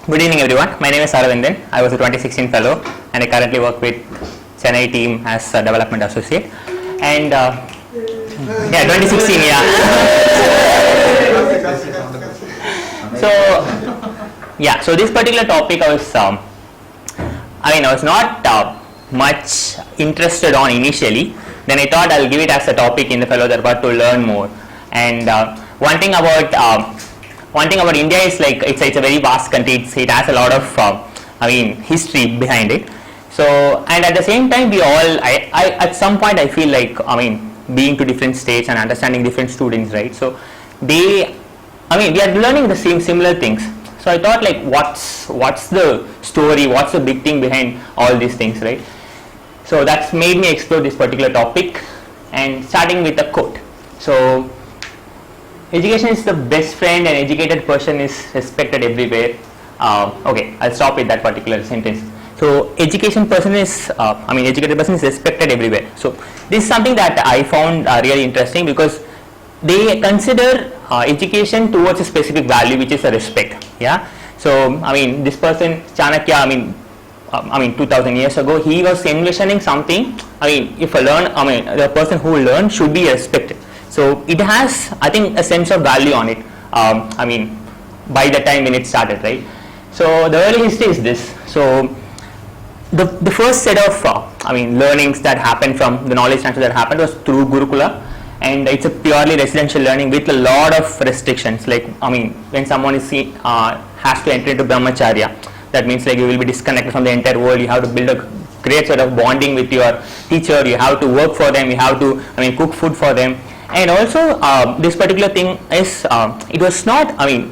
Good evening, everyone. My name is Aravindan. I was a 2016 fellow, and I currently work with Chennai team as a development associate. And 2016, yeah. So this particular topic, I was not much interested on initially. Then I thought I'll give it as a topic in the fellow Darbar to learn more. And one thing about India is like it's a very vast country. It has a lot of history behind it. So, and at the same time, I at some point I feel like being to different states and understanding different students, right? So we are learning the similar things. So I thought like what's the story, what's the big thing behind all these things, right? So that's made me explore this particular topic, and starting with a quote. So education is the best friend and educated person is respected everywhere. Okay, I'll stop with that particular sentence. So educated person is respected everywhere. So this is something that I found really interesting, because they consider education towards a specific value, which is a respect. Yeah. So this person Chanakya, 2000 years ago, he was envisioning something. If the person who learned should be respected. So it has, I think, a sense of value on it. By the time when it started, right? So the early history is this. So the first set of learnings that happened from the knowledge transfer that happened was through Gurukula, and it's a purely residential learning with a lot of restrictions. Like when someone is has to enter into Brahmacharya, that means like you will be disconnected from the entire world. You have to build a great sort of bonding with your teacher. You have to work for them. You have to cook food for them. And also this particular thing is it was not when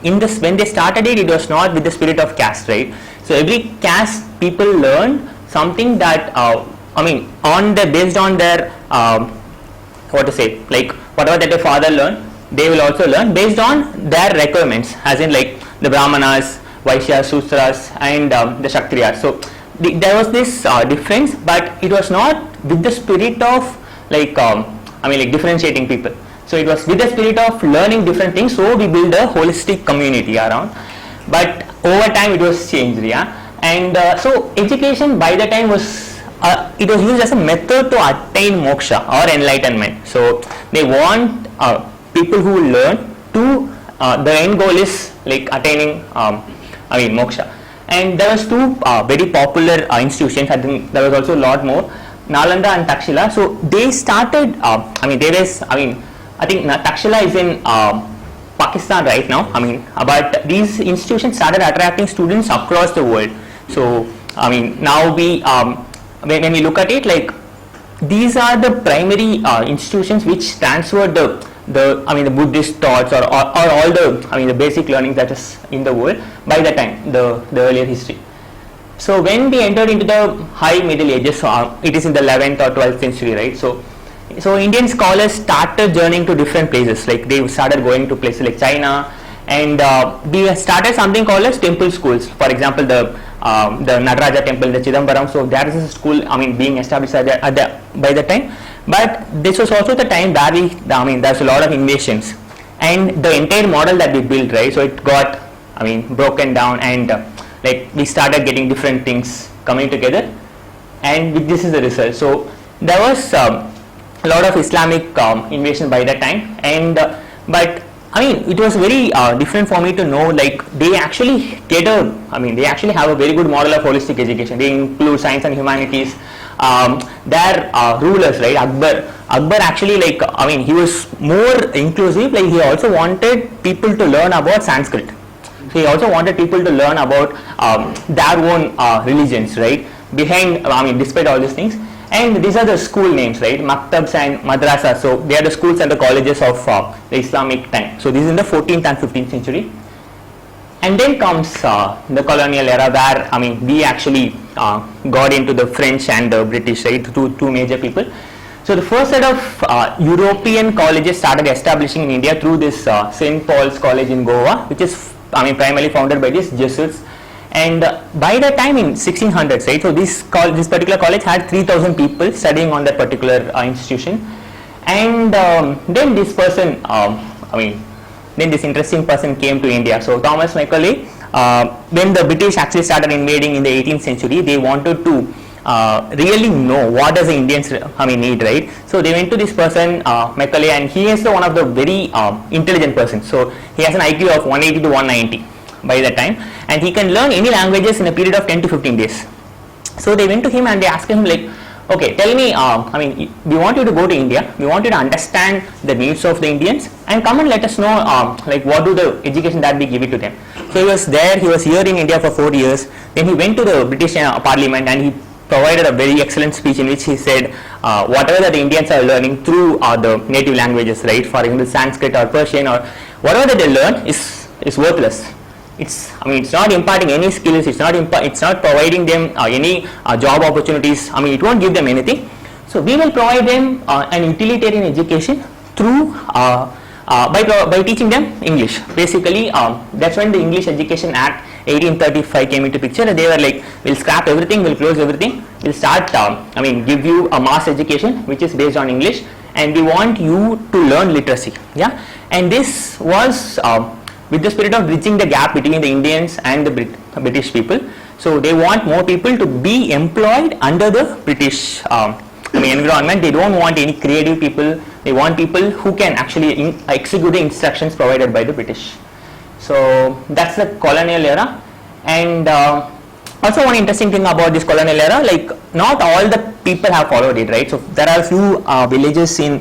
they started it was not with the spirit of caste, right? So every caste people learned something that based on their whatever that their father learned, they will also learn based on their requirements, as in like the Brahmanas, Vaishyas, Sudras, and the Kshatriyas. So there was this difference, but it was not with the spirit of differentiating people. So it was with the spirit of learning different things. So we build a holistic community around. But over time it was changed, yeah. And so education by the time was it was used as a method to attain moksha or enlightenment. So they want people who learn to the end goal is like attaining moksha. And there was two very popular institutions. I think there was also a lot more, Nalanda and Takshila. So they started I think Takshila is in Pakistan right now. But these institutions started attracting students across the world. So now when we look at it, like these are the primary institutions which transferred the Buddhist thoughts or all the basic learning that is in the world by the time the earlier history. So when we entered into the high Middle Ages, it is in the 11th or 12th century, right? So Indian scholars started journeying to different places. Like they started going to places like China, and we started something called as temple schools. For example, the Nataraja temple in the Chidambaram. So there is a school being established by the time. But this was also the time where there's a lot of invasions, and the entire model that we built, right? So it got broken down, and we started getting different things coming together, and this is the result. So there was a lot of Islamic invasion by that time, and but it was very different for me to know, like they actually they actually have a very good model of holistic education. They include science and humanities. Their rulers, right, Akbar actually he was more inclusive. Like he also wanted people to learn about Sanskrit. So he also wanted people to learn about their own religions, right, behind despite all these things. And these are the school names, right, Maktabs and Madrasas. So they are the schools and the colleges of the Islamic time. So this is in the 14th and 15th century. And then comes the colonial era, where we actually got into the French and the British, right, two major people. So the first set of European colleges started establishing in India through this St. Paul's College in Goa, which is primarily founded by these Jesuits. And by the time in 1600s, right, so this particular college had 3,000 people studying on that particular institution. And then this person, then this interesting person came to India. So Thomas Macaulay, when the British actually started invading in the 18th century, they wanted to really know what does the Indians need, right? So they went to this person, Macaulay, and he is one of the very intelligent persons. So he has an IQ of 180 to 190 by that time, and he can learn any languages in a period of 10 to 15 days. So they went to him and they asked him like, okay, tell me, we want you to go to India, we want you to understand the needs of the Indians and come and let us know like what do the education that we give it to them. So he was there, he was here in India for 4 years, then he went to the British Parliament and he provided a very excellent speech in which he said whatever that the Indians are learning through the native languages, right, for example Sanskrit or Persian or whatever that they learn is worthless. It's not imparting any skills, it's not providing them any job opportunities, it won't give them anything. So we will provide them an utilitarian education through by teaching them English. Basically that's when the English Education Act 1835 came into picture, and they were like, we'll scrap everything, we'll close everything, we'll start give you a mass education which is based on English, and we want you to learn literacy. Yeah, and this was with the spirit of bridging the gap between the Indians and the British people. So they want more people to be employed under the British environment. They don't want any creative people, they want people who can actually execute the instructions provided by the British. So that's the colonial era. And also one interesting thing about this colonial era, like not all the people have followed it, right? So there are a few villages in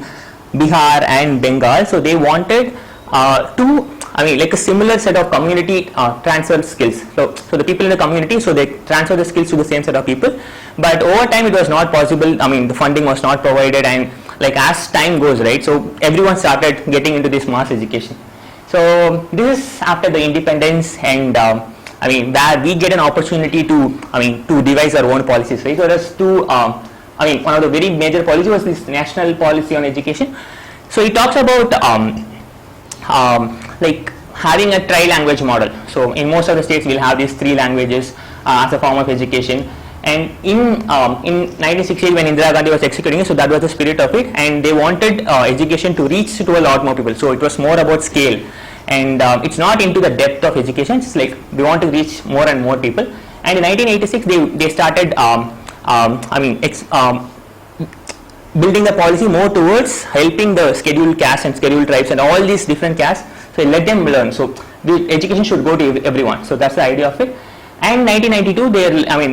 Bihar and Bengal, so they wanted to like a similar set of community transfer skills. So the people in the community, so they transfer the skills to the same set of people, but over time it was not possible. The funding was not provided, and like as time goes, right, so everyone started getting into this mass education. So this is after the independence, and where we get an opportunity to to devise our own policies, right? So there's two one of the very major policies was this national policy on education. So it talks about like having a tri-language model. So in most of the states we'll have these 3 languages as a form of education, and in 1968 when Indira Gandhi was executing it, so that was the spirit of it, and they wanted education to reach to a lot more people. So it was more about scale, and it's not into the depth of education, it's like we want to reach more and more people. And in 1986 they started building the policy more towards helping the scheduled castes and scheduled tribes and all these different castes, so let them learn. So the education should go to everyone. So that's the idea of it. And 1992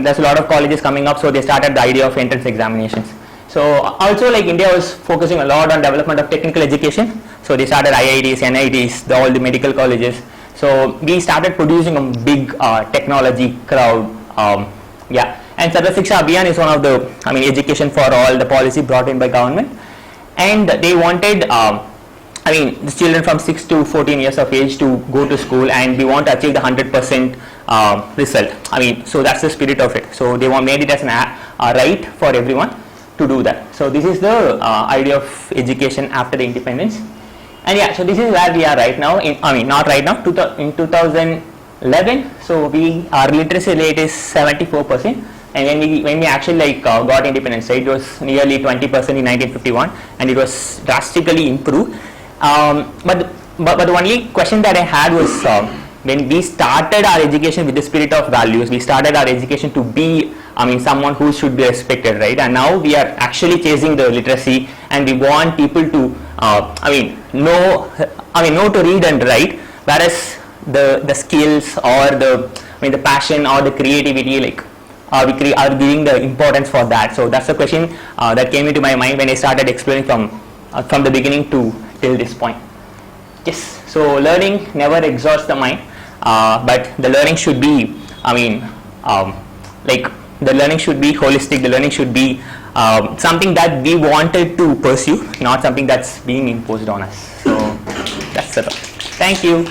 there's a lot of colleges coming up, so they started the idea of entrance examinations. So also like India was focusing a lot on development of technical education, so they started IITs, NITs, all the medical colleges. So we started producing a big technology crowd. And Sarva Shiksha Abhiyan is one of the education for all the policy brought in by government, and they wanted the children from 6 to 14 years of age to go to school, and we want to achieve the 100% result. So that's the spirit of it. So they made it as a right for everyone to do that. So this is the idea of education after the independence. And yeah, so this is where we are right now. Not right now. In 2011, so our literacy rate is 74%. And when we actually got independence, right, it was nearly 20% in 1951, and it was drastically improved. But the only question that I had was when we started our education with the spirit of values, we started our education to be someone who should be respected, right? And now we are actually chasing the literacy, and we want people to know to read and write, whereas the skills or the passion or the creativity, are giving the importance for that. So that's the question that came into my mind when I started exploring from the beginning to till this point. Yes, so learning never exhausts the mind, but the learning should be the learning should be holistic, the learning should be something that we wanted to pursue, not something that's being imposed on us. So that's it. Thank you.